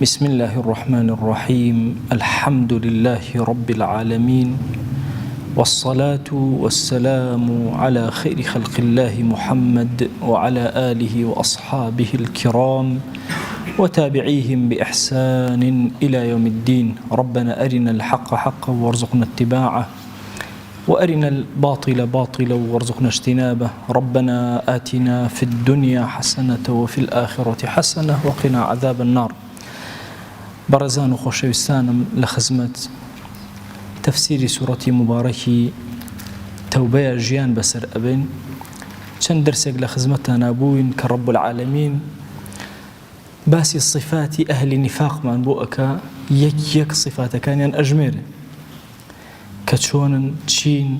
بسم الله الرحمن الرحيم الحمد لله رب العالمين والصلاة والسلام على خير خلق الله محمد وعلى آله وأصحابه الكرام وتابعيهم بإحسان إلى يوم الدين ربنا أرنا الحق حقا وارزقنا اتباعه وأرنا الباطل باطلا وارزقنا اجتنابه ربنا آتنا في الدنيا حسنة وفي الآخرة حسنة وقنا عذاب النار برزان خوشوستانم لخزمت تفسير سورة مباركة توبة جيان بسر أبن چند درسك لخزمتنا بوين كرب العالمين باسي الصفات أهل نفاق من بؤك يك صفات كان أجمير كتشون تشين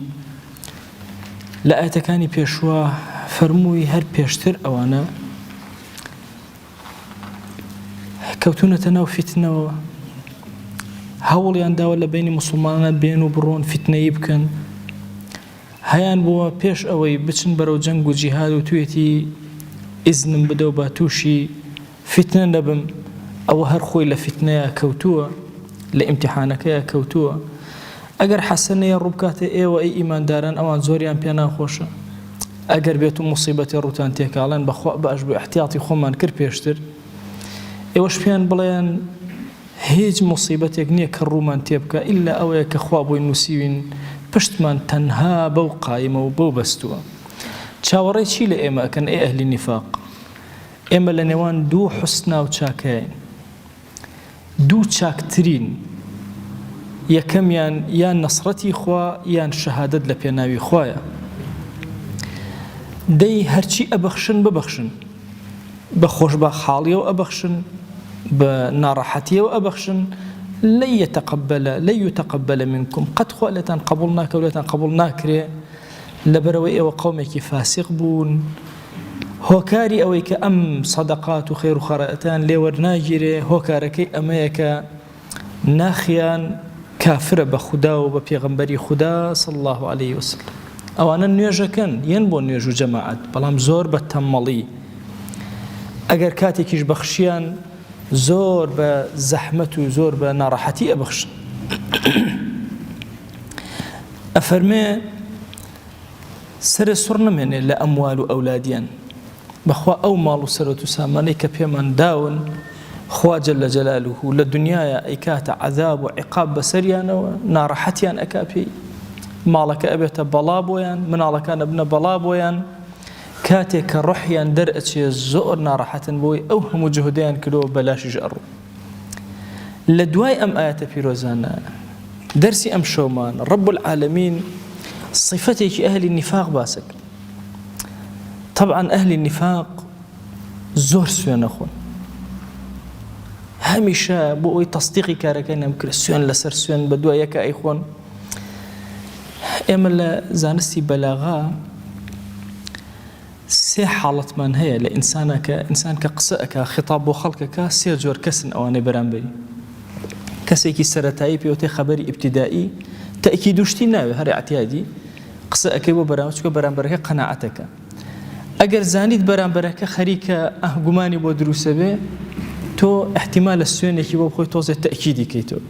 لآتكاني بيشوا فرموي هر بيشتر أوانا كوتونة ناو فتنة هەوڵیان داوە لە بینی مسلمانان بێن و بڕۆن فتنەیی بکەن هەیان بووە پێش ئەوەی بچن بەرەو جەنگ و جیهاد و توێتی ئیزنم بدە و با تووشی فتنە نەبم ئەوە هەر خۆی لە فتنەیە کەوتووە لە ئیمتیحانەکەیە کەوتووە ئەگەر حەسەنەیە ڕووبکاتە ئێوە ئەی ئیمانداران ئەوان زۆریان پێ ناخۆشە ئەگەر بێت و موسیبەتی ڕووتان تێکاڵێن بەخوا باش بوو احتیاطی خۆمان کرد پێشتر ئێوەش پێیان بڵێن هیچ مصیبەتێک نییە کە ڕوومان تێبکە ئیلا ئەوەیە کە خوا بۆی نووسیوین پشتمان تەنها بەو قایمە و بەو بەستووە چاوەڕێی چی لە ئێمە ئەکەن ئێ ئەهلی نیفاق ئێمە لە نێوان دوو حوسنا و چاکەیەین دوو چاکترین یەکەمیان یان نەسڕەتی خوا یان شەهادەت لە پێناوی خوایە دەی هەرچی ئەبەخشن ببەخشن بە خۆشبە حاڵیەوە ئەبەخشن بناراحتي وأبخشن لن يتقبل منكم قد خالتان قبولنا كولتان قبولنا كري لبروي وقومك فاسق بون هوكاري أويك أم صدقات وخير خرائتان لورناجري هوكاركي أميك ناخيان كافر بخدا وببيغمبري خدا صلى الله عليه وسلم أوانا نيوجا كان ينبو نيوجو جماعات بلام زور بتمالي أجر كاتيكيش بخشيان زۆر بە زەحمەت و زۆر بە ناڕەحەتی ئەبەخشن ئەفەرمێ سەرە سوڕ نەمێنێ لە ئەموال و ئەولادیان بەخوا ئەو ماڵ و سەرەت و سامانەی کە پێمان داون خوا جەلە جەلالوه لە دنیایە ئەیکاتە عەذاب و عیقاب بەسەریانەوە ناڕەحەتیان ئەکا پێی ماڵەکە ئەبێتە بەڵا بۆیان مناڵەکان ئەبنە بەڵا بۆیان کاتێک کە ڕحیان دەرئەچێ زۆر ناڕەحەتن بۆی ئەو هەموو جهودیان کردەوە بەلاشیش ئەڕوو لە دوای ئەم ئاەتە پیرۆزانە دەرسی ئەم شەومان ڕەب العالەمین صفەتێکی ئەهلی نیفاق باسە طبعا ئەهلی نیفاق زۆر سوێن نەخۆن هەمیشە بۆ ئەوی تەصدیقی کارەکەیان کرد سوێن لەسەر سوێن بە دوای یەکە ئەیخۆن ئێمە لە زانستی بەلاغا سێ حاڵەتمان هەیە لە ئینسان کە قسە ئەکا خیتاب بۆ خەڵکەکە سێ جۆر کەسن ئەوانەی بەرامبەری کەسێکی سەرەتایی پێوتێ خەبەری ئیبتیدایی تەئکید و شتی ناوێ هەر ئەعتیادی قسە ئەکەی بۆ بەرامبەر چونکە بەرامبەرەکە قەناعەتەکە ئەگەر زانیت بەرامبەرەکە خەریکە گومانی بۆ دروسە بێ تۆ احتیمال لە سوێنێکی بۆ بخۆی تۆزێت تەئکیدی کەیتەوە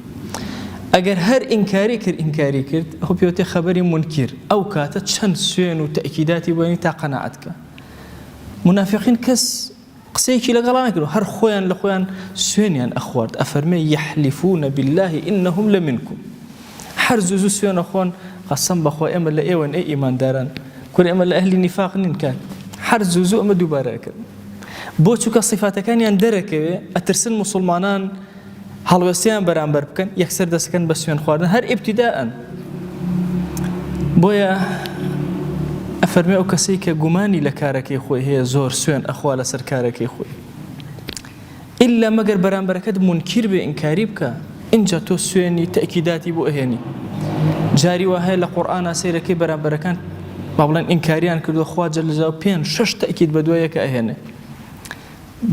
ئەگەر هەر ئینکاری کرد ئەو پێوتێ خەبەری منکر ئەو کاتە چەند سوێن و تەئکیداتی بۆنی تا قەناعەتکە منافقین کەس قسەیەکی لەگەڵا نەکرد هەر خۆیان لە خۆیان سوێنیان ئەخوارد ئەفەرمێ یەحلیفون بالله إنهم لمنكم هەر زوو سوێن ئەخۆن قەسەم بەخوا ئێمە لە ئێوەن ئەی ئیمانداران کورە ئێمە لە ئەهلی نیفاق نین کات هەر زوو ئەمە دووبارە کرد بۆ چووکە صفاتەکانیان دەرەکەوێ ئەترسن مسلمانان هەڵوێستیان بەرامبەر بکەن یەکسەر دەستەکەن بە سوێن خواردن هەر ئیبتیداءن بۆیە ئەفەرمێ ئەو کەسەی کە گومانی لە کارەکەی خۆی هەیە زۆر سوێن ئەخوا لەسەر کارەکەی خۆی ئیلا مەگەر بەرامبەرەکەت منکر بێ ئینکاری بکە اینجا تۆ سوێنی تەئکیداتی بۆ ئەهێنی جاری وا هەیە لە قورئانە سەیرەکەی بەرامبەرەکان با بڵێن ئینکاریان کردووە خوا جەلەجەلاوە پێنج شەش تەئکید بە دوایەکە ئەهێنێ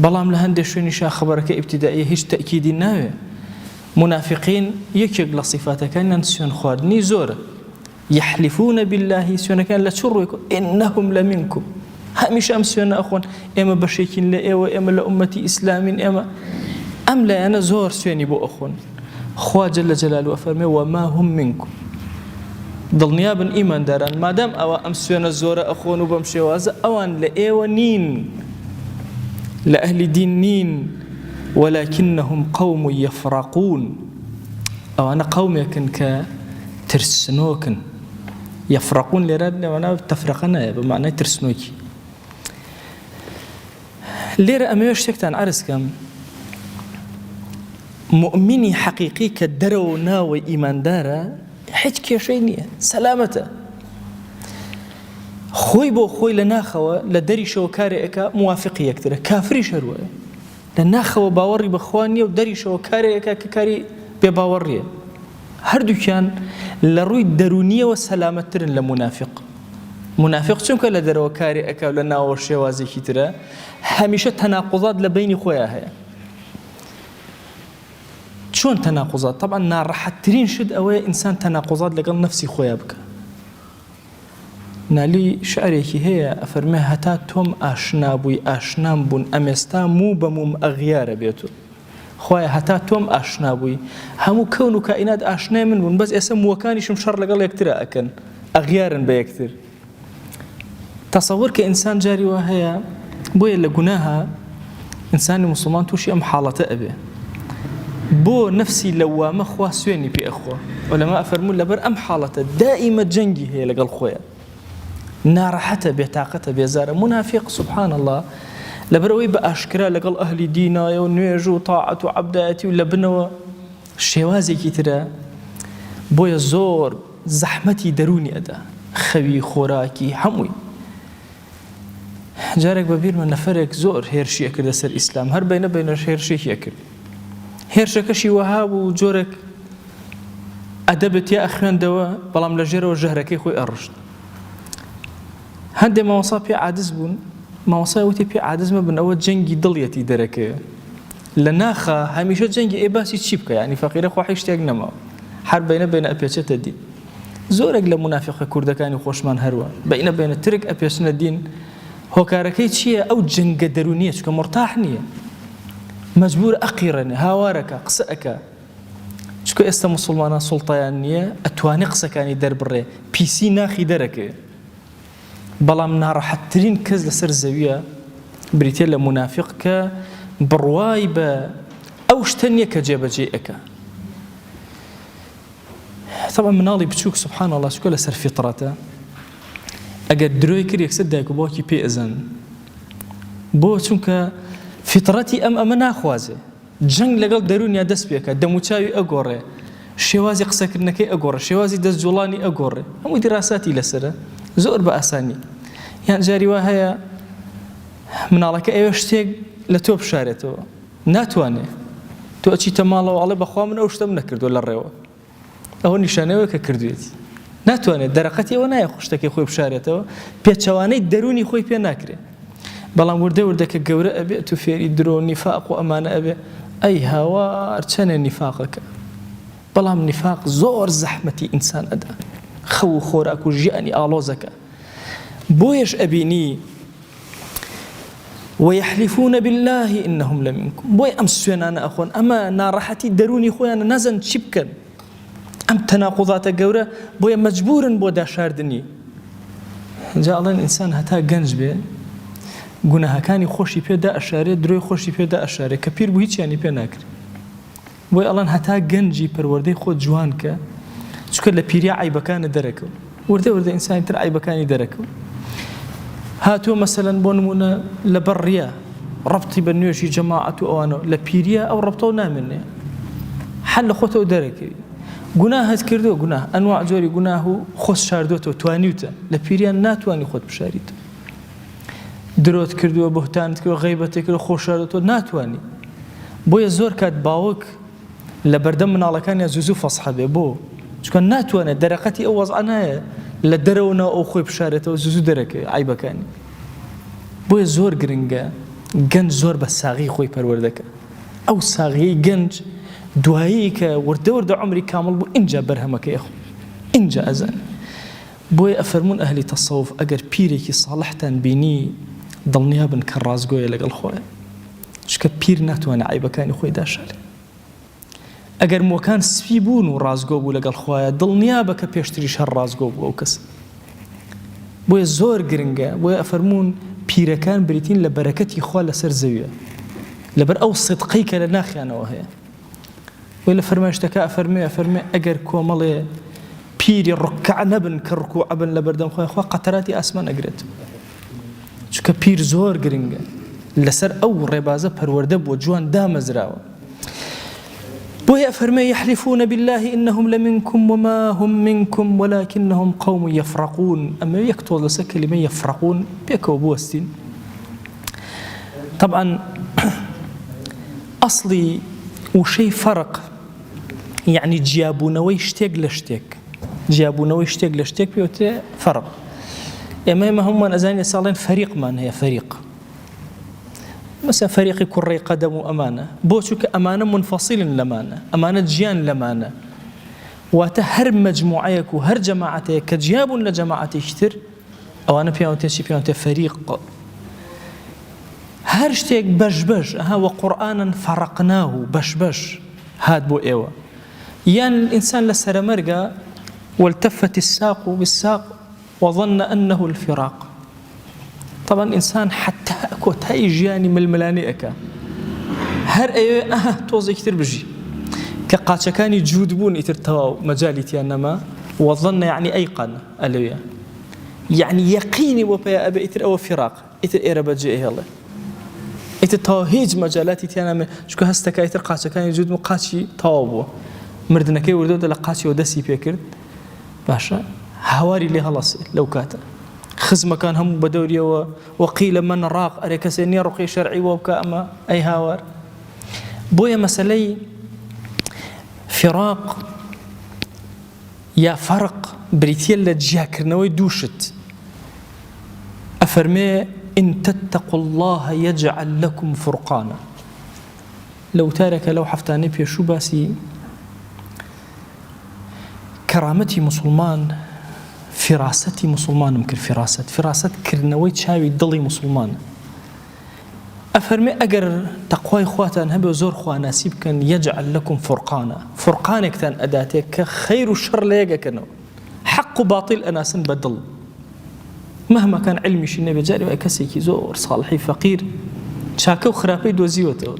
بەڵام لە هەندێک شوێنیشا خەبەرەکە ئیبتیدایی هیچ تەئکیدی ناوێ منافقین یەکێک لە صفاتەکانیان سوێن خواردنی زۆرە يحلفون بالله سوێنەکان لە چ ڕوویکۆ إنهم لمنكم هەمیشە ئەم سوێنە ئەخۆن ئێمە بەشێکین لە ئێوە ئێمە لە ئومەتی ئیسلامین ئێمە ئەم لایەنە زۆر سوێنی بۆ ئەخۆن. خوا جەلە جەلالوهو ئەفەرمێ وما هم منكم، دڵنیابن ئیمانداران مادام ئەوە ئەم سوێنە زۆرە ئەخۆن و بەم شێوازە ئەوان لە ئێوە نین، لە ئەهلی دین نین، ولكنهم قوم يفرقون، ئەوانە قەومێکن کە ترسنۆکن. يفرقون لێرە لەوانە تەفرەقە نایە بە معنای ترسنۆکی. لێرە ئەمەوێ شتێکتان عەرز کەم، مؤمنی حەقیقی کە دەرەوە ناوەی ئیماندارە هیچ کێشەی نییە، سەلامەتە، خۆی بۆ خۆی لە ناخەوە لە دەریشەوە کارێکە موافقی یەکترە، کافریش هەروەیە، لە ناخەوە باوەڕی بەخوا نییە و دەریشەوە کارێکە کە کاری بێباوەڕیە. هەردووکیان لە ڕووی دەرونیەوە سەلامەتترن لە منافق. منافق چونکە لە دەرەوە کاری ئەکا و لە ناوە شێوازێکی ترە، هەمیشە تەناقوزات لە بینی خۆیان هەیە. چۆن تەناقوزات؟ طبعا ناڕەحەتترین شت ئەوەیە ئینسان تەناقوزات لەگەڵ نەفسی خۆیان بکە. نالی شعرێکی هەیە ئەفەرمێ هەتا تۆم ئاشنا بووی ئاشنام بوون ئەمێستا موو بە موم ئەغیارە بێتو. خوایە هەتا تۆم ئاشنا بووی هەموو کەون و کائینات ئاشنای من بوون، بەس ئێستا مووەکانیشم شەڕ لەگەڵ یەکترە ئەکەن، ئەغیارن بە یەکتر. تەسەوور کە ئینسان جاری وا هەیە، بۆیە لە گوناها ئینسانی موسڵمان تووشی ئەم حاڵەتە ئەبێ. بۆ نەفسی لەوامە خوا سوێنی پێ ئەخوا، وەلەما ئەفەرموون لەبەر ئەم حاڵەتە دائیمە جەنگی هەیە لەگەڵ خۆیە، ناڕەحەتە، بێتاقەتە، بێزارە. منافق سبحان الله لەبەرەوەی بە ئاشکرا لەگەڵ ئەهلی دینایە و نوێژ و تاعەت و عەبدایەتی و لە بنەوە شێوازێکی ترە، بۆیە زۆر زەحمەتی دەرونی ئەدا، خەوی خۆراکی هەمووی. جارێک بەبیرمە نەفەرێک زۆر هێرشیە کردە سەر ئیسلام، هەر بەینە هێرشێکیە کرد. هێرشەکەشی وەها بوو جۆرێک ئەدەبێت یا ئەخوێندەوە، بەڵام لە ژێرەوە ژەهرەکەی خۆی ئەڕشت. هەندێک مامۆسا پێ عادز بوون، مامۆسای وتی پێ عادزمە بن ئەوە جەنگی دڵیەتی دەرەکەیە، لە ناخە هەمیشە جەنگی ئێ باسی چی بکە، یعنی فەقیرە خوا شتێک نەماوە، هەر بەینە ئەپێچێتە دین. زۆرێک لە منافقە کوردەکانی خۆشمان هەروە بەینە ترک ئەپێچنە دین. هۆکارەکەی چییە؟ ئەو جەنگە دەرونیە، چکە مرتاح نییە، مەجبور ئەقیڕێنێ، هاوارەکە، قسە ئەکە. چکە ئێستا موسڵمانان سوڵتایان نییە، ئەتوانێ قسەکانی دەربڕێ، پیسی ناخی دەرەکەوێ. بەڵام ناڕەحەتترین کەس لەسەر زەویە بریتێ لە منافق کە بڕوای بە ئەو شتە نییە کە جێبەجێ ئەکە. طبعا مناڵی بچووک سبحان الله چکە لەسەر فیتڕەتە، ئەگەر درۆی کرد یەکسەر دایک و باوکی پێ ئەزان، بۆ چونکە فیتڕەتی ئەمە ناخوازێ، جەنگ لەگەڵ دەرونیا دەست پێکە، دەموچاوی ئەگۆڕێ، شێوازی قسەکردنەکەی ئەگۆڕێ، شێوازی دەستجوڵانی ئەگۆڕێ، هەمووی دراساتی لەسرە زۆر بە ئاسانی. یان جاری وا هەیە مناڵەکە ئێوە شتێک لە تۆ بشارێتەوە، ناتوانێ، تۆ ئەچیتە ماڵەوە ئەڵێ بەخوا من ئەو شتەم نەکردووە لە ڕێوە، ئەوە نیشانەوەی کە کردوێتی، ناتوانێت دەرەقەتی ئەوە نایە شتێکی خۆی بشارێتەوە، پێچەوانەی دەرونی خۆی پێ ناکرێت. بەڵام وردەکە گەورە ئەبێت و فێری درۆ نیفاق و ئەمانە ئەبێ، ئەی هاوار چەنێ نیفاقەکە. بەڵام نیفاق زۆر زەحمەتی ئینسان ئەدا، خەو و خۆراک و ژیانی ئاڵۆزەکە. بۆیەش ئەبینی ويحلفون بالله إنهم لمنكم، بۆی ئەم سوێنانە ئەخۆن، ئەمە ناڕەحەتی دەرونی خۆیانە نەزان چی بکەن. ئەم تەناقوزاتە گەورە بۆیە مەجبورن بۆ داشاردنی. جا ئەڵێن ئینسان هەتا گەنج بێ گوناهەکانی خۆشی پێدا ئەشارێت، درۆی خۆشی پێدا ئەشارێت، کە پیر بوو هیچیانی پێ ناکرێت. بۆی ئەڵێن هەتا گەنجی پەروەردەی خۆ جوان کە، چکە لە پیریا عیبەکانە دەرەکەوت، وردە ئینسانی تر عیبەکانی دەرەکەوت. هاتووە مەسەلەن بۆ نمونە لەبەر ڕیا، ڕەبتی بە نوێژی جەماعەت و ئەوانەوە، لە پیریا ئەو ڕەبتە و نامێنێ، حەل لە خۆتەوە دەرەکەوی. گوناهت کردووە، گوناه ئەنواع جۆری گوناه و خۆت شاردوێتەوە، توانیوتە، لە پیریان ناتوانی خۆت بشاریت. درۆت کردووە، بوهتانت کردووە، غەیبەتێک کردووە، خۆت شاردوێتەوە، ناتوانی. بۆیە زۆر کات باوک لە بەردەم مناڵەکانیان زوو فەسحە بێ، بۆ چکە ناتوانێت دەرەقەتی ئەو وەزعە نایە لە دەرەوەنەوە ئەو خۆی بشارێتەوە، زوو دەرەکەی عیبەکانی. بۆیە زۆر گرنگە گەنج زۆر بە ساغی خۆی پەروەردەکە. ئەو ساغیەی گەنج دوایی کە وردە عمری کامل بوو، اینجا بەرهەمەکەی ئەخۆ، اینجا ئەزان. بۆیە ئەفەرمون ئەهلی تەسەوف ئەگەر پیرێکی ساڵحتان بینی دڵنیا بن کە ڕازگۆیە لەگەڵ خۆیە، چکە پیر ناتوانێت عیبەکانی خۆی داشارێ. ئەگەر مۆکان سپی بوون و ڕازگۆ بوو لەگەڵ خۆیان دڵنیا بە کە پێشتریش هەر ڕازگۆ بوو ئەو کەس. بۆیە زۆر گرنگە، بۆیە ئەفەرموون پیرەکان بریتین لە بەرەکەتی خوا لەسەر زەویە لەبەر ئەو سیدقەی کە لە ناخیانەوە هەیە. وی لە فەرمایشتەکە ئەفەرمێ ئەگەر کۆمەڵێ پیری ڕکع نەبن کە ڕکوع بن لە بەردەم خۆیان خوا قەتەراتی ئاسمان ئەگرێت. چونکە پیر زۆر گرنگە لەسەر ئەو ڕێبازە پەروەردە بووە جوان دامەزراوە. بۆیە ئەفەرمێ يحلفون بالله إنهم لمنكم وما هم منكم ولكنهم قوم يفرقون. ئەمە یەک تۆڵ لەسەر کەلیمە يفرقون پێکەوە بوەستین. طبعا ئەسڵی وشەی فەرق یعنی جیابوونەوەی شتێک لە شتێک، جیابوونەوەی شتێک لە شتێک پێوتێ فەرق. ئێمە هەمومان ئەزانین ساڵێن فەریقمان هەیە، فەریق مثلا فەریقی کوڕەی قەدەم و ئەمانە، بۆ چونکە ئەمانە منفەسیلن لەمانە، ئەمانە گیان لەمانە، واتە هەر مەجموعەیەک و هەر جەماعەتەیەک کە جیابوون لە جەماعەتێکی تر ئەوانە پێیانوتێ پێیانوتێ فەریق. هەر شتێک بەش وە قورئانن فەرەقناه بەش هات بۆ ئێوە. یان ئینسان لە سەرەمەرگە والتفت الساق بالساق وظن أنه الفراق. طبعا إنسان حتى كۆتایی ژیانی ململانەی ئەکا، هەر ئەوێ تۆزێکی تر بژی کە قاچەکانی جوود بوون ئیتر تەواو مەجالیتیان نەما. وظن یعنی ئەیقن ئەلەوێ یعنی یەقینی بۆ پێ ئەبێ ئیتر ئەوە فراق، ئیتر ئێرە بەجێ هێڵێ، ئیتر تەواو هیچ مەجالاتی تیان نامێ، چونکە هەستەکە ئیتر قاچەکانی جوود و قاچی تەواو بووە، مردنەکەی وردەوە لە قاچیەوە دەستی پێکرد، باشە هاواری لێ هەڵەسێ لەو کاتە. خزمەکان هەموو بە دەوریەوە وەقیلە من ڕاق ئەرێ کەسێ نییە ڕوقی شەرعی وە بکە ئەمە ئەی هاوار. بۆیە مەسەلەی فراق یا فەرق بریتیە لە جیاکردنەوەی دووشت. ئەفەرمێ إن تتقوا الله يجعل لكم فرقانا. لەو تارێکە لەو هەفتانەی پێشوو باسی کەرامەتی مسلمان، فراست مسلمانم کرد. فراست کردنەوەی چاوی دڵی مسلمانە. ئەفەرمێ ئەگەر تەقوای خواتان هەبێ زۆر خواناسی بکەن يجعل لكم فرقانا، فرقانێکتان ئەداتێ کە خەیر و شەڕ لە یەکەکەنەوە، حەق و باتیل ئەناسن بە دڵ. مهما کان علمیشی نەبێ، جارێ وای کەسێکی زۆر ساڵحی فەقیر چاکە و خراپەی دۆزیوەتەوە،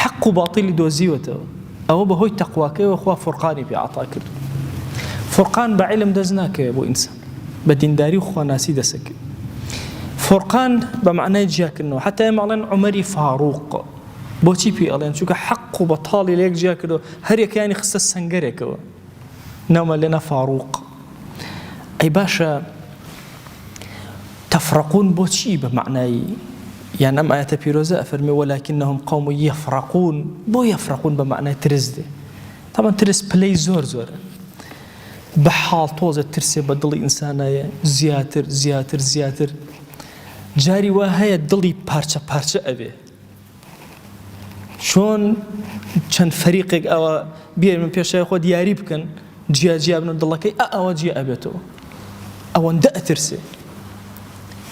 حەق و باتیلی دۆزیوەتەوە، ئەوە بەهۆی تەقواکەوە خوا فورقانی پێ عەتا کرد. فورقان بە عیلم دەست ناکەوێت بۆ ئینسان، بە دینداری و خواناسی دەسەکرد. فورقان بە معنای جیاکردنەوە، حتا ئێمە ئەڵێن عومەری فاروق، بۆچی پێی ئەڵێن؟ چونکە حەق و بەتاڵی لە یەک جیا کردەوە، هەر یەکیانی خستە سەنگەرێکەوە، ناومە لێنە فاروق. ئەی باشە تەفرەقون بۆچی بە معنای یان ئەم ئایەتە پیرۆزە ئەفەرمێ وەلاکینەهم قەوم یەفرەقون. بۆ یەفرەقون بە معنای ترس دێ. طبعا ترس پلەی زۆرە، بە حاڵ تۆزە ترسێ بە دڵی ئینسانایە زیاتر. جاری وا هەیە دڵی پارچە ئەوێ، چۆن چەند فەریقێک ئەوە بێ من پێشای خۆ دیاری بکەن جیا بن و دڵەکەی ئەوە جیا ئەبێتەوە، ئەوەندە ئەترسێ.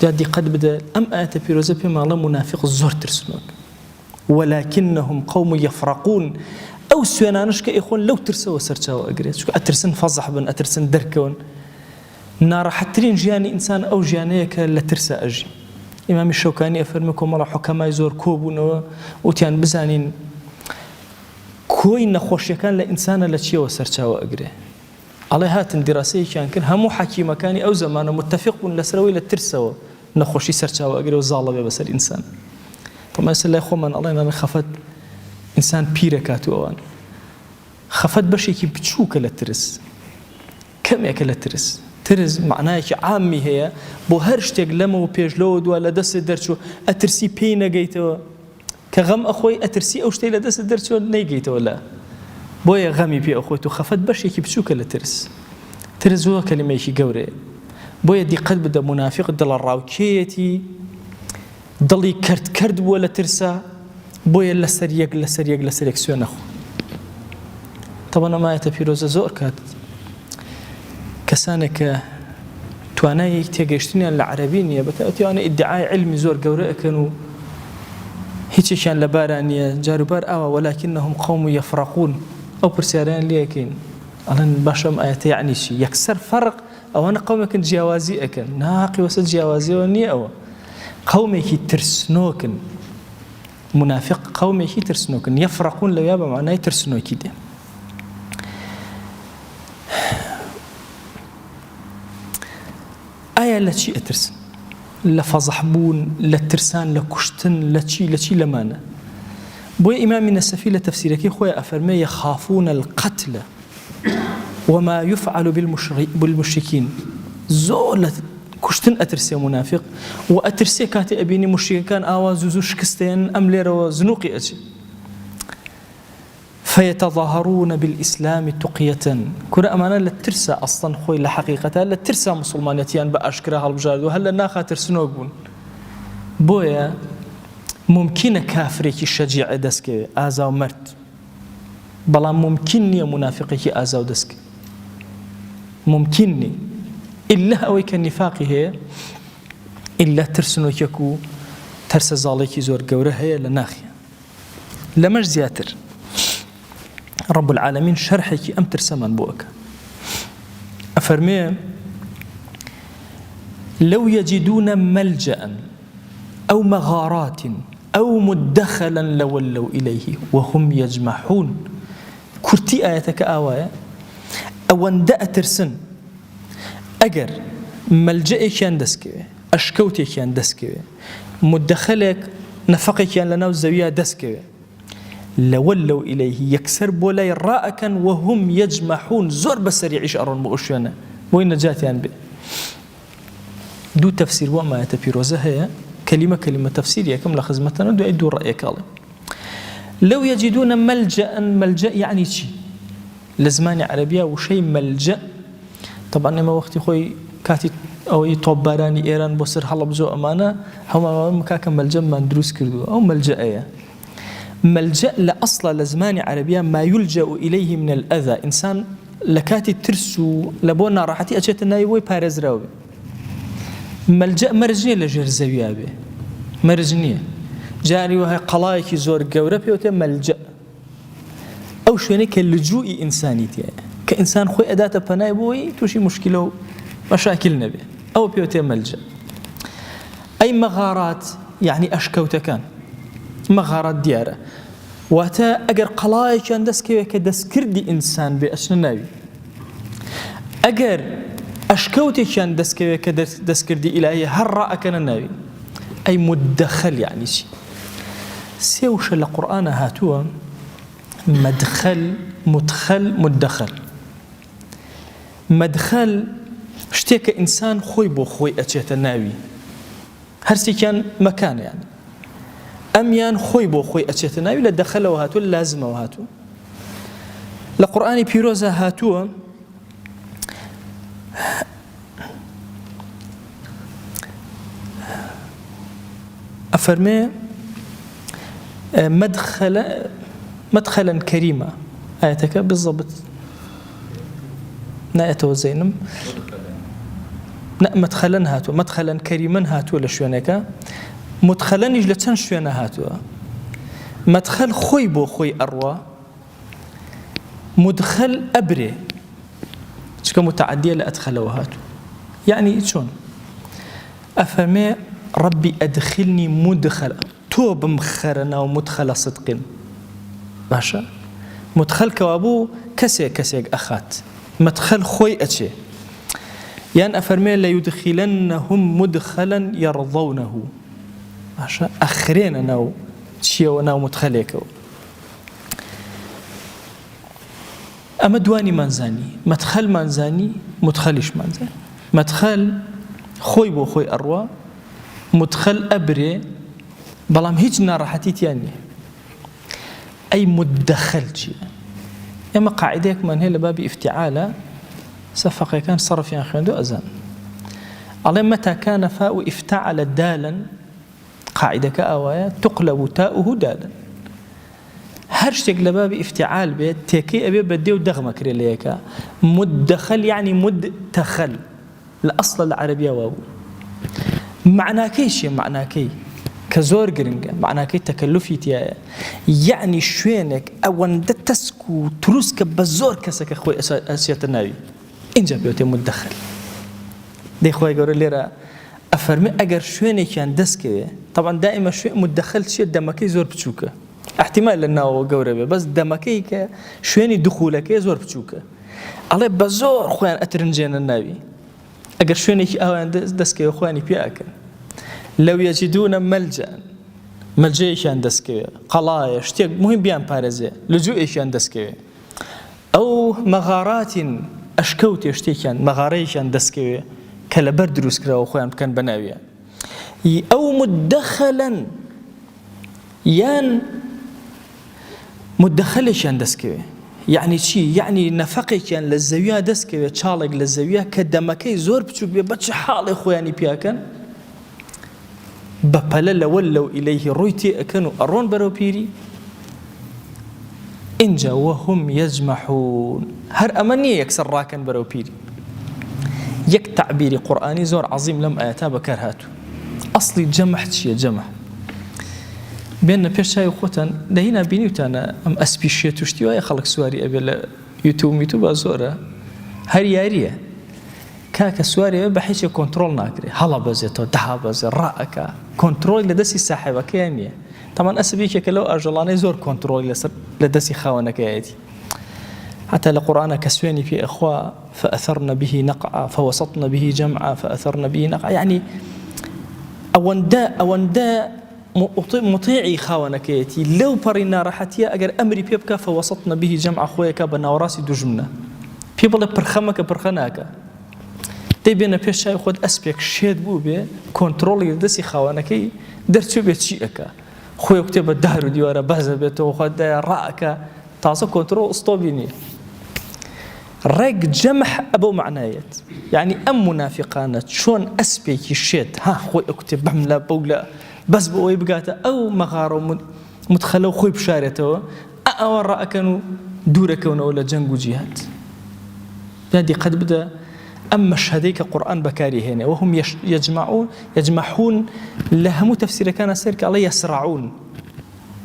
جا دیقەت بدە، ئەم ئایەتە پیرۆزە پێماڵە منافق زۆر ترسنۆک. وەلاکینەهم قەوم یەفرەقون. ئەو سوێنانش کە ئێخۆن لەو ترسەوە سەرچاوە ئەگرێت، چونکە ئەترسن فەزح بن، ئەترسن دەرکەون. ناڕەحەتترین ژیانی ئینسان ئەو ژیانەیە کە لە ترسە ئەژی. ئیمامی شەوکانی ئەفەرمێ کۆمەڵە حوکەمای زۆر کۆبوونەوە، وتیان بزانین کۆی نەخۆشیەکان لە ئینسانە لە چیەوە سەرچاوە ئەگرێ. ئەڵێ هاتن دیراسەیەکیان کرد، هەموو حەکیمەکانی ئەو زەمانە متتەفق بوون لەسەرەوەی لە ترسەوە نەخۆشی سەرچاوە ئەگرێ و زاڵە بێ بەسەر ئینسان. پەمەسە لای خۆمان ئەڵێن خەفەت ئینسان پیرە کاتوو ئەوان. خەفەت بەشێکی بچووکە لە ترس، کەمێکە لە ترس. ترس معنایەکی عامی هەیە بۆ هەر شتێک لەمەوە پێشلەوە دووە لە دەستت دەرچوو ئەترسی پێی نەگەیتەوە، کە غەم ئەخۆی ئەترسی ئەو شتەی لە دەستت دەرچوە نەیگەیتەوە لە، بۆیە غەمی پێ ئەخۆیت و خەفەت بەشێکی بچووکە لە ترس. ترس زۆر کەلیمەیەکی گەورەیە. بۆیە دیقەت بدە، منافق دڵە ڕاوکێیەتی، دڵی کرد بووە لە ترسە، بۆیە لەسەر یەک سوێ نەخۆ. طبعا ئەم ئایەتە پیرۆزە زۆر کات کەسانێک کە توانای تێگەیشتنیان لە عەرەبی نییە، بەتایبەتی ئەوانە ئیدعای علمی زۆر گەورە ئەکەن و هیچیشیان لە بارانیە جاروبار ئاوە ولكنهم قوم يفرقون ئەو پرسیاریان لێکەین ئەڵێن باشەم ئاەتە یعنی چی یەکسەر فەرق ئەوانە قومێکن جیاوازی ئەکەن ناقی وەسە جیاوازیەوە نییە ئەوە قومێکی ترسنۆکن منافق قومێکی ترسنۆکن یەفرقون لەویا بە معنای ترسنۆکی دێ ئایا لە چی ئەترسن لە فەزەح بوون لە ترسان لە کوشتن لە چی لەمانە بۆیە ئیمامی نەسەفی لە تەفسیرەکەی خۆی ئەفەرمێ یەخافون القتل وما يفعل بالمشركين زۆر لە کوشتن ئەترسێ منافق و ئەترسێ کاتێ ئەبینی مشریکەکان ئاوا زوو شکستێن ئەم لێرەوە زنوقی ئەچێ فيتظاهرون بالإسلام تقية كرة أمانة للترسى أصلا خوي لحقيقتها للترسى مسلمانيتيان بأشكرها البجارد وهلا ناخا ترسنوك بون بويا ممكن كافريكي الشجيع دسك آزا ومرت بلا ممكنني منافقيكي آزا ودسك ممكنني إلا أويك النفاق هي إلا ترسنوك يكو ترسى زاليكي زور قوره هي لناخية لمش زياتر رب العالمين شرحك أم ترسمان بوك أفرمي لو يجدون ملجأ أو مغارات أو مدخلا لولوا إليه وهم يجمحون كرتي آياتك آوايا أو اندأ ترسن أجر ملجأك يندسكي أشكوتك يندسكي مدخلك نفقك لنا الزاوية دسكي لولوا إليه يكسر بولاي راءكا وهم يجمحون زور بسريعيش أرون مؤشيانا وين نجاتي عن بي دو تفسير وما يتبيروزه هي كلمة تفسيرية كم لخزمتنا دو رأيك الله لو يجدون ملجأ يعني شي لزمان عربية وشي ملجأ طبعا ما وقتي خوي كاتي أو طباراني إيران بصير حلا بزو أمانة هم مكاكا ملجأ ما ندروس كردو أو ملجأ ملجأ لأصل لزمان عربية ما يلجأ إليه من الأذى إنسان لكاتي ترسو لبونا راحتي أجيت النايوي بارز راوي ملجأ مرجنية لجر زويابي مرجنية جاري وهي قلايك زور قوربي وتي ملجأ أو شويني كاللجوء إنسانيتي كإنسان خوي أداة بنايبوي توشي مشكلة مشاكل نبي أو بيوتي ملجأ أي مغارات يعني أشكوتكان مغارات ديارة واتا اگر قلاي كان دسكي كدسكردي انسان بأسناوي اگر اشكوتي كان دسكي كدسكردي الهي هر كان ناوي اي مدخل يعني شيء سيوش القرآن هاتوا مدخل مدخل مدخل مدخل شتيك انسان خوي بو خوي اتشيت الناوي هرسي كان مكان يعني أميان خوي بو خوي أتشتنا ولا دخل وهاتو لازم وهاتو لقرآن بيروزا هاتو أفرمي مدخلا كريما آياتك بالضبط نايته زينم مدخلا هاتو مدخلا كريما هاتو لشوانك مدخلا يجلتن شوينا هاتوا مدخل خوي بو خوي أروى مدخل أبري شكا متعدية لأدخل وهاتوا يعني شون أفهمي ربي أدخلني مدخل توب مخرنا ومدخل صدق باشا مدخل كوابو كسي أخات مدخل خوي أتشي يعني أفرمي لا يدخلنهم مدخلا يرضونه باشا أخرين ناو تشيو ناو مدخليكو أما دواني منزاني مدخل منزاني مدخلش منزاني مدخل خوي بو خوي أروى مدخل أبري بلام هيج ناراحتي تياني أي مدخل شيء يما قاعديك من هي لباب افتعالة سفق كان صرف يا أخي دو أزان على متى كان فاء افتعل دالا قاعدة كأوايا تقلب تاؤه دالا هرشتك لباب افتعال بيت تيكي أبي بديو دغمك ريليكا مدخل يعني مدتخل الأصل العربية وابو معناكي شيء معناكي کە زۆر گرنگە معناکەی تەکەلوفی تایە یعنی شوێنێک ئەوەندە تەسک و تروسکە بە زۆر کەسەکە خۆی ئەچێتە ناوی اینجا پێوتێ مدەخەل دەی خۆی گەورە لێرە ئەفەرمێ ئەگەر شوێنێکیان دەستکەوێ طبعا دائما شوێن مدەخەل چیە دەمەکەی زۆر بچووکە احتیمال لە ناوەوە گەورە بێ بەس دەمەکەی کە شوێنی دخولەکەی زۆر بچووکە ئەڵێ بە زۆر خۆیان ئەترنجێنە ناوی ئەگەر شوێنێکی ئەویان دەستکەوێ خۆیانی پێ ئەکەن لەو یەجیدونە مەلجەن مەلجەیەکیان دەستکەوێ قەڵایە شتێک مهم بیان پارێزێ لجوئێکیان دەستکەوێ ئەو مەغاراتین ئەشکەوتێ شتێکیان مەغارەیەکیان دەستکەوێ کە لەبەر دروستکراوە خۆیان بکەن بە ناویە ئەو مدەخەلەن یان مدەخەلێکیان دەستکەوێ یعنی چی؟ یعنی نەفەقێکیان لە زەویە دەستکەوێ چاڵێک لە زەویە کە دەمەکەی زۆر بچووک بێ بە چ حاڵێ خۆیانی پیاکەن بەپەلە لەوە لەو ئیلەیهی ڕووی تێ ئەکەن و ئەڕۆن بەرەو پیری اینجا وهم یەجمەحون هەر ئەمە نییە یەکسەر ڕاکەن بەرەو پیری یەک تەعبیری قورئانی زۆر عەزیم لەم ئاەتا بەکار هاتوو ئەسڵی جەمح چییە جەمح بێنە پێش چاوی خۆتان دەهینا بینیوتانە ئەم ئەسپی شێت و شتی وایە خەڵک سواری ئەبێ لە یوتیوب میتوبە زۆرە هەر یاریە کاکە سواری بە هیچ کۆنتڕۆڵ ناکرێت هەڵە بەزێتەوە دەها بەزێ ڕائەکە کۆنتڕۆڵی لە دەستی ساحێبەکەیان نییە تەمان ئەسبێکێکە لەو ئاژەڵانەی زۆر کۆنتڕۆڵی لە دەستی خاوەنەکەیەتی حتى لقرآن كسواني في إخوة فأثرن به نقعا فوسطن به جمعا فأثرن به نقعا يعني أوندا مطيعي خاونكيتي لو برينا راحتيا أجر أمري بيبكا فوسطن به جمعا خويك بناوراسي دجمنا بيبل برخمك برخناك تبينا بيش شاي خود أسبيك شيد بو بي كنترولي دسي خاونكي درتو بيت شيئك خويك تبا دهر ديوارا بهزة بيتو خود رأك تاسو كنترول اسطوبيني رق جمح أبو معنايات يعني أم منافقانة شون أسبيكي شيت ها خوي اكتب بحملة بولا بس بقوي بقاتا أو مغارو مدخلو خوي بشارته أو رأكنوا دوركونا ولا جنگو جهاد هذه قد بدأ أما مشهديك قرآن بكاري هنا وهم يجمعون لهم تفسير كان سيرك الله يسرعون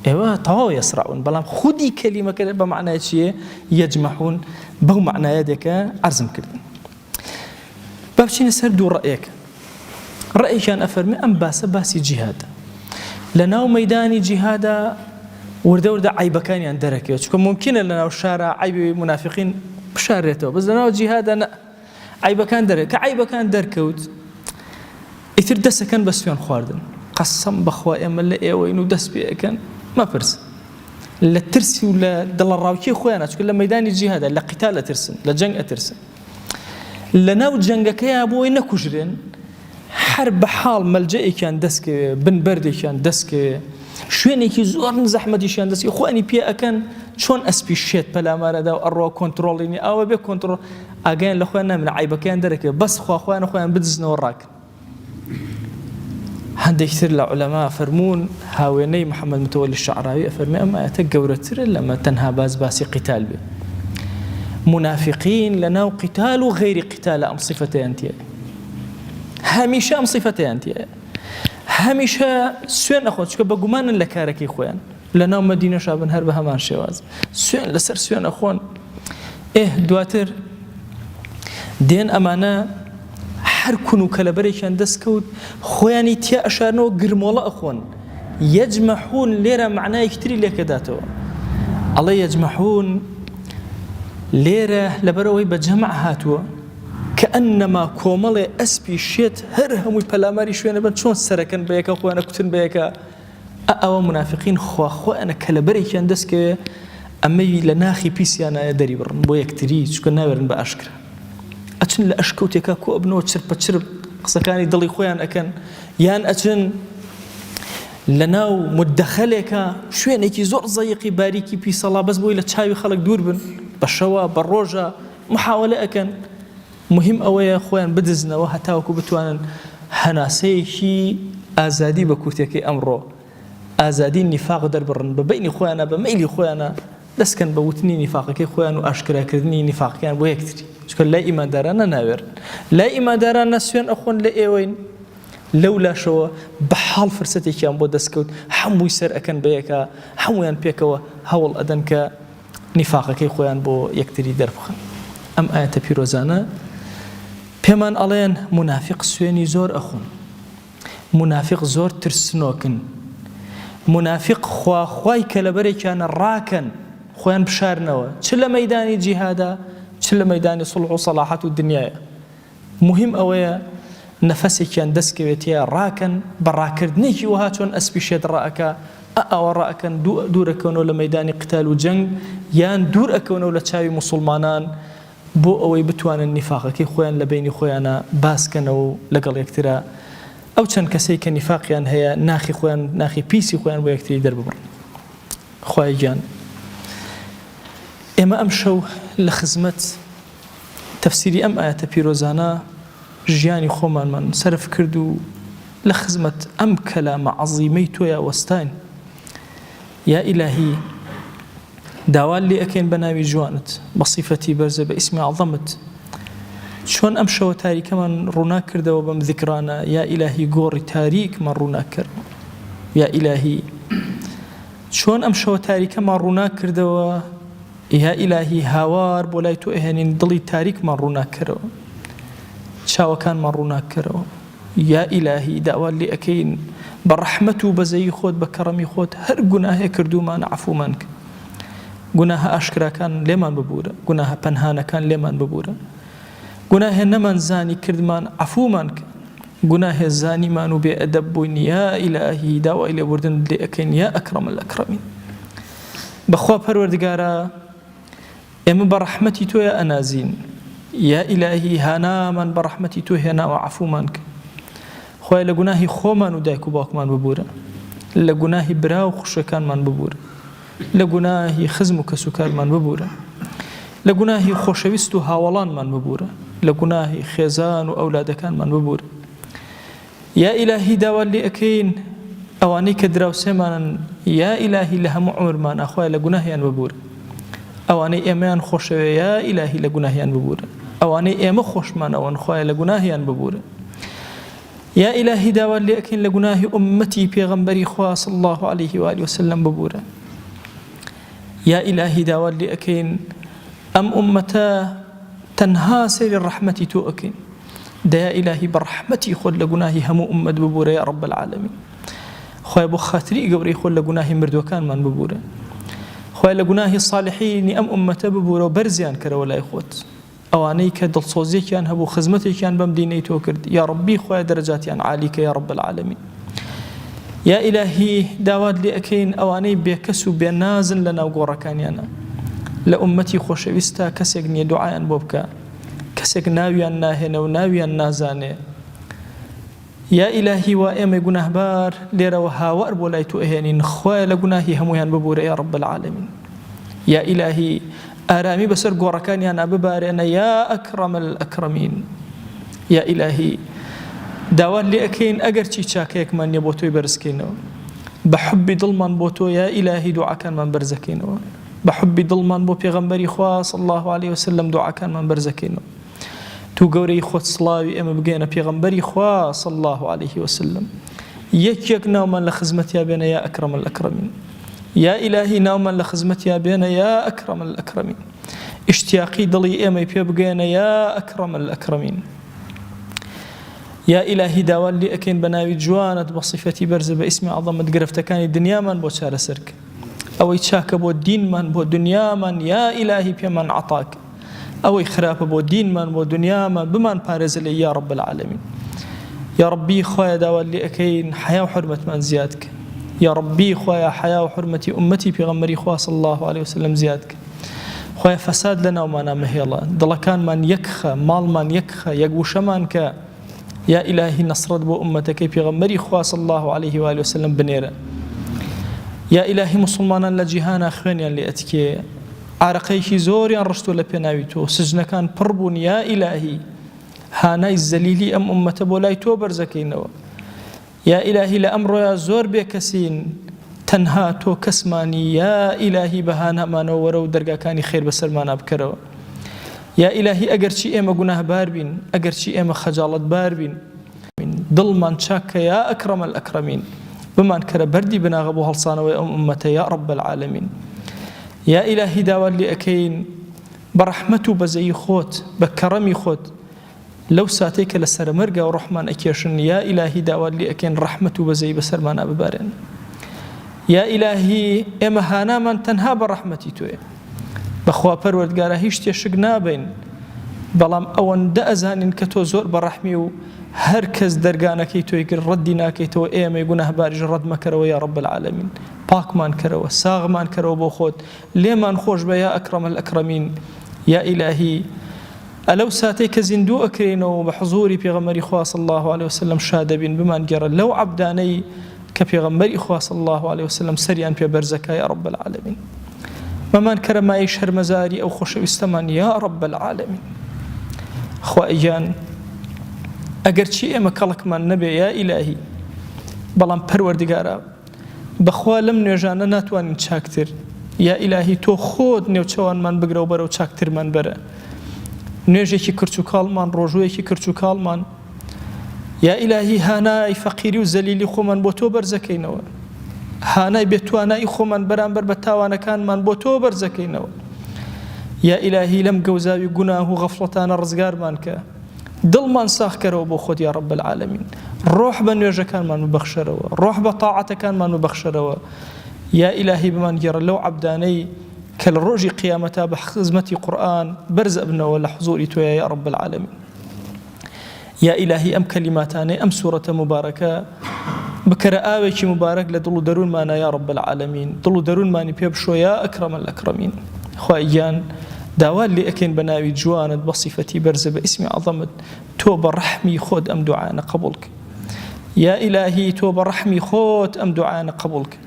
ايوه طاو يسرعون بلام خدي كلمه كده بمعنى شيء يجمعون بو معنى يدك عرزم كردن بابشين سردو رأيك كان أفرمي أم باسي جهاد لناو ميداني جهادا وردا عيبكان يندرك يشكو ممكن لناو الشارع عيب منافقين بشارته بس لناو جهادا عيبكان درك عيبكان دركوت يتر دسكن بس فين خواردن قسم بخوا ام لا ايوينو دس بيكن ما فرس لا ترسي ولا دل الراوكي خويانا كل ميدان الجهاد لا قتال ترسن لا جنگ ترسن لناو جنگك يا ابوي نكجرين حرب حال ملجئي كان دسك بن بردي كان دسك شوينيكي زور زحمتي كان دسك خواني بي اكن شلون اسبي شيت بلا مردا ارو كنتروليني او بي كنترول اجين لخوانا من عيبه كان درك بس خواننا خوان بدزنا وراك هندي كثير العلماء فرمون هاويني محمد متولي الشعراوي فرمي أما يتقورتر لما تنهى باسي قتال به منافقين لنا قتال غير قتال أم صفتي أنت هميشة أم صفتي أنت هميشة سوين أخوان شكو بقمان لكارك إخوان لنا مدينة شابن هرب همان شواز سوين لسر سوين أخوان دواتر دين أمانة هركنوا كلبريشان دسكوت خواني تيا أشارنو قرمولا أخوان يجمحون ليرة معناه يكتري لك داتو الله يجمحون ليرة لبروي بجمع هاتوا كأنما كومالي أسبي شيت هرهمي بلاماري شوية بان شون سركن بيكا خوانا كتن بيكا أو منافقين خوانا كلبريشان دسكو أمي لناخي بيسيانا يدري برن بو يكتري شكو ناورن بأشكر أتن لأشكوتك كو أبنو تشرب قصكاني ضلي خويان أكن يان أتن لناو مدخلك شوينيكي زور زيقي باريكي بي صلاة بس بوي لتشاوي خلق دوربن بالشوا بالروجة محاولة أكن مهم أوي خويان بدزنا وهتاوكو بتوانا هناسيكي آزادي بكوتيكي أمرو آزادي النفاق دربرن ببيني خويانا بميلي خويانا دسكن بوتني نفاقك خويان وأشكرا كردني نفاق كان بويكتري شكل لا إيمان دارانا ناور لا إيمان دارانا سوين أخوان لإيوين لەولاشەوە بەحاڵ فرسەتێکیان بۆ دەستکەوت هەمووی سەر ئەکەن بەیەکە هەمویان پێکەوە هەوڵ ئەدەن کە نیفاقەکەی خۆیان بۆ یەکتری دەربخەن. ئەم ئاەتە پیرۆزانە پێمان ئەڵێن منافق سوێنی زۆر ئەخۆن، منافق زۆر ترسنۆکن، منافق خواخوای کە لەبەرێکیانە ڕاکەن خۆیان بشارنەوە، چ لە مەیدانی جیهادا چ لە مەیدانی سڵح و سەلاحەت و دنیایە. مهم ئەوەیە نەفەسێکیان دەستکەوێتەیە ڕاکەن بە ڕاکردنێکی وها چۆن ئەسپی شێت ڕائەکە ئەوە ڕائەکەن دوور ئەکەونەوە لە مەیدانی قتال و جەنگ یان دوور ئەکەونەوە لە چاوی موسڵمانان بۆ ئەوەی بتوانن نیفاقەکەی خۆیان لە بینی خۆیانە باسکەنەوە و لەگەڵ یەکترا ئەو چەند کەسەی کە نیفاقیان هەیە ناخی خۆیان ناخی پیسی خۆیان بۆ یەکتری دەرببڕن. خوای گیان ئێمە ئەم شەو لە خزمەت تەفسیری ئەم ئاەتە پیرۆزانە ژیانی خۆمانمان سەرف کرد و لە خزمەت ئەم کەلامە عەزیمەی تۆیە وەستاین. یا ئیلاهی داوال لێ ئەکەین بە ناوی جوانت بە صیفەتی بەرزە بە ئیسمی عەظەمت چۆن ئەم شەوە تاریکەمان ڕوونا کردەوە بەم ذیکرانە. یا ئیلاهی گۆڕی تاریکمان ڕوونا کرد. یا ئیلاهی چۆن ئەم شەوە تاریکەمان ڕوونا کردەوە. یا ئیلاهی هاوار بۆ لای تۆ ئەهێنین دڵی تاریکمان ڕوونا کردەوە، چاوەکانمان ڕوونا کردەوە. یا ئیلاهی داوال لێ ئەکەین بە ڕەحمەت و بەزەیی خۆت بە کەڕەمی خۆت هەر گوناهێ کردومانە عەفومان کرد. گوناهە ئاشکراکان لێمان ببوورە، گوناهە پەنهانەکان لێمان ببوورە، گوناهێ نەمان زانی کردمان عەفومان کرد، گوناهێ زانیمان و بێ ئەدەب بووین. یا ئیلاهی داوای لێبوردن لێ ئەکەین یا ئەکرەم الئەکرەمین. بەخوا پەروەردگارە ئێمە بە ڕەحمەتی تۆیە ئەنازین. یا ئیلاهی هانامان بە ڕەحمەتی تۆ هێناوە عەفومان کرد. خوای لە گوناهی خۆمان و دایک و باوکمان ببوورە، لە گوناهی برا و خوشەکانمان ببوورە، لە گوناهی خزم و کەسوکارمان ببوورە، لە گوناهی خۆشەویست و هاوڵانمان ببوورە، لە گوناهی خێزان و ئەولادەکانمان ببوورە. یا ئیلاهی داوال لێ ئەکەین ئەوانەی کە دراوسێمانن یا ئیلاهی لە هەموو عمرمان ئەخوای لە گوناهیان ببوورە، ئەوانەی ئێمەیان خۆشەوێ یا ئیلاهی لە گوناهیان ببوورە، ئەوانەی ئێمە خۆشمانەوەن خوای لە گوناهیان ببوورە. یا ئیلاهی داوال لێ ئەکەین لە گوناهی ئوممەتی پێغەمبەری خوا صلی الله عليه و آله وسلم ببوورە. یا ئیلاهی داوال لێ ئەکەین ئەم ئوممەتە تەنها سەیری ڕەحمەتی تۆ ئەکەین، دەیا ئیلاهی بە ڕەحمەتی خۆت لە گوناهی هەموو ئوممەت ببوورە یا رب العالمین. خوای بۆ خاتری گەورەی خۆت لە گوناهی مردوەکانمان ببوورە، خوای لە گوناهی صالحینی ئەم ئوممەتە ببوورە و بەرزیان کەرەوە لای خۆت، ئەوانەی کە دڵسۆزیێکیان هەبوو خزمەتێکیان بەم دینەی تۆ کرد یا ڕەبی خوای دەرەجاتیان عالیکە یا رب العالمین. یا ئیلاهی داوات لێ ئەکەین ئەوانەی بێکەس و بێنازن لە ناو گۆڕەکانیانە، لە ئوممەتی خۆشەویستە کەسێک نییە دوعایان بۆ بکە، کەسێک ناویان ناهێنە و ناویان نازانێ. یا ئیلاهی وا ئێمە گوناهبار لێرەوە هاوار بۆ لای تۆ ئەهێنین، خوای لە گوناهی هەمویان ببوورە یا رب العالمین. یا ئیلاهی ئارامی بەسەر گۆڕەکانیان ببارێنە یا ئەکرەم الئەکرەمین. یا ئیلاهی داوات لێ ئەکەین ئەگەر چی چاکەیەکمان نییە بۆ تۆی بەرزکەینەوە، بە حوبی دڵمان بۆ تۆ یا ئیلاهی دوعاکانمان بەرزەکەینەوە، بە حوبی دڵمان بۆ پێغەمبەری خوا صلی الله عليه وسلم دوعاکانمان بەرزەکەینەوە. تو گەورەی خۆت سڵاوی ئێمە بگەێنە پێغەمبەری خوا صلی الله عليه وسلم، یەک ناومان لە خزمەتیا بێنە یا ئەکرەم الئەکرەمین. یا ئیلاهی ناومان لە خزمەتیا بێنە یا ئەکرەم الئەکرەمین، ئیشتیاقی دڵی ئێمەی پێ بگەێنە یا ئەکرەم الئەکرەمین. یا ئیلاهی داوات لێ ئەکەین بە ناوی جوانت بە صیفەتی بەرزە بە ئیسمی عەظەمت گرفتەکانی دنیامان بۆ چارەسەر کە، ئەوەی چاکە بۆ دینمان بۆ دنیامان یا ئیلاهی پێمان عەتاک، ئەوەی خراپە بۆ دینمان بۆ دنیامان بمان پارێزە لێ یا رب العالمین. یا ربی خوایە داوات لێ ئەکەین حیا و حورمەتمان زیاد کە، یا ربی خوایە حیا و حورمەتی ئوممەتی پێغەمبەری خوا صلی الله عليه وسلم زیاد کە، خوایە فەساد لە ناومانە مەهێڵە، دڵەکانمان یەکخە، ماڵمان یەکخە، یەکوشەمان کە. یا ئیلاهی نەسرەت بۆ ئوممەتەکەی پێغەمبەری خوا صلی الله عليه و آله وسلم بنێرە. یا ئیلاهی موسڵمانان لە جیهانا خوێنیان لێ ئەتکێ، عارەقەیەکی زۆریان ڕشتووە لە پێناوی تۆ، سجنەکان پڕ بوون. یا ئیلاهی هانای زەلیلی ئەم ئوممەتە بۆ لای تۆ بەرزەکەینەوە. یا ئیلاهی لە ئەمڕۆیە زۆر بێکەسین، تەنها تۆ کەسمانی. یا ئیلاهی بەهانەمانەوە وەرە و دەرگاکانی خێر بەسەرمانە بکەرەوە. یا ئیلاهی ئەگەرچی ئێمە گوناهبار بین، ئەگەرچی ئێمە خەجاڵەتبار بین، دڵمان چاکە یا ئەکرەمە الئەکرەمین بمان کەرە بەردی بناغە بۆ هەڵسانەوەی ئەم ئومەتە یا رب العالمین یا ئیلاهی داوات لێ ئەکەین بە ڕەحمەت و بەزەیی خۆت بە کەڕەمی خۆت لەو ساتێک کە لە سەرمەرگە و ڕەحمان ئەکێشن یا ئیلاهی داوات لێ ئەکەین ڕەحمەت و بەزەیی بەسەرمانە ببارێن یا ئیلاهی ئێمە هانامان تەنها بە ڕەحمەتی تۆیە بەخوا پەروەردگارە هیچ شتێ شک نابین بەڵام ئەوەندە ئەزانین کە تۆ زۆر بەڕەحمی و هەر کەس دەرگانەکەی تۆی کرد ڕەدی ناکەیتەوە ئێمەی گونەهباریش ڕەد مەکەرەوە یا رب العالمین پاکمان کەرەوە ساغمان کەرەوە بۆ خۆت لێمان خۆش بە یا ئەکرەمە الئەکرەمین یا ئیلاهی ئەلەو ساتێک کە زیندوو ئەکرێنەوە بە حضوری پێغەمبەری خوا صلی الله عليه وسلم شادەبین بمان گێڕە لەو عەبدانەی کە پێغەمبەری خوا صلی الله عليه وسلم سەریان پێ بەرزەکە یا رب العالمین مەمان کەرە مای شەرمەزاری ئەو خۆشەویستەمان یا رب العالمین خوایان ئەگەر چی ئێمە کەڵکمان نەبێ یا ئیلاهی بەڵام پەروەردگارە بەخوا لەم نوێژانە ناتوانین چاکتر یا ئیلاهی تۆ خۆت نێوچەوانمان بگرە و بەرەو چاکترمان بەرە نوێژێکی کرچ و کاڵمان ڕۆژوویەکی کرچ و کاڵمان یا ئیلاهی هانای فەقیری و زەلیلی خۆمان بۆ تۆ بەرزەکەینەوە هانای بێتوانایی خۆمان بەرامبەر بە تاوانەکانمان بۆ تۆ بەرزەکەینەوە یا ئیلاهی لەم گەوزاوی گوناه و غەفڵەتانە ڕزگارمان کە دڵمان ساخکەرەوە بۆ خۆت یا رب العالمین ڕۆح بە نوێژەکانمان ببەخشەرەوە ڕۆح بە تاعەتەکانمان ببەخشەرەوە یا ئیلاهی بمان گێڕە لەو عەبدانەی کە لە ڕۆژی قیامەتە بە خزمەتی قورئان بەرز ئەبنەوە لە حوزوری تۆیە یا رب العالمین یا ئیلاهی ئەم کەلیماتانەی ئەم سوورەتە مبارەکە بکەرە ئاوێکی مبارەک لە دڵ و دەروونمانە یا رب العالمین دڵ و دەروونمانی پێ بشۆ یا ئەکرەمە الئەکرەمین خوایان داوات لێ ئەکەین بە ناوی جوانت بە صیفەتی بەرزە بە ئیسمی عەظەمت تۆ بە ڕەحمی خۆت ئەم دوعایانە قبوڵ کە یا ئیلاهی تۆ بە ڕەحمی خۆت ئەم دوعایانە قبوڵ کە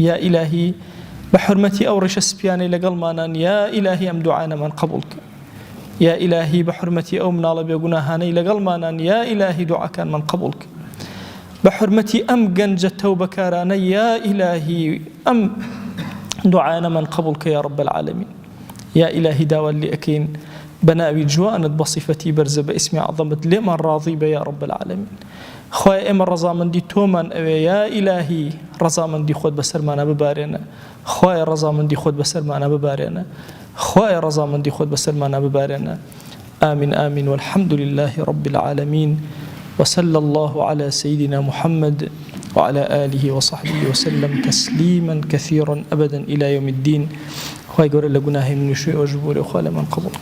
یا ئیلاهی بە حورمەتی ئەو ڕێشە سپیانەی لەگەڵمانان یا ئیلاهی ئەم دوعایانەمان قبوڵ کە یا ئیلاهی بە حورمەتی ئەو مناڵە بێگوناهانەی لەگەڵمانان یا ئیلاهی دوعاکانمان قبوڵ کە بە حورمەتی ئەم گەنجە تەوبەکارانە یا ئیلاهی ئەم دوعایانەمان قبوڵ کە یا رب العالمین یا ئیلاهی داوات لێ ئەکەین بە ناوی جوانت بە صیفەتی بەرزە بە ئیسمی عەظەمت لێمان ڕاضی بە یا رب العالمین خوای ئێمە ڕەزامەندی تۆمان ئەوێ یا ئیلاهی ڕەزامەندی خۆت بەسەرمانە ببارێنە خوای ڕەزامەندی خۆت بەسەرمانە ببارێنە خوای ڕەزامەندی خۆت بەسەرمانە ببارێنە آمين آمين والحمد لله رب العالمين وصلى الله على سيدنا محمد وعلى آله وصحبه وسلم تسليما كثيرا أبدا إلى يوم الدين خوای گەورە لە گوناهی منیش و ئەوەش بۆ لێ خوا لەمان قبوڵ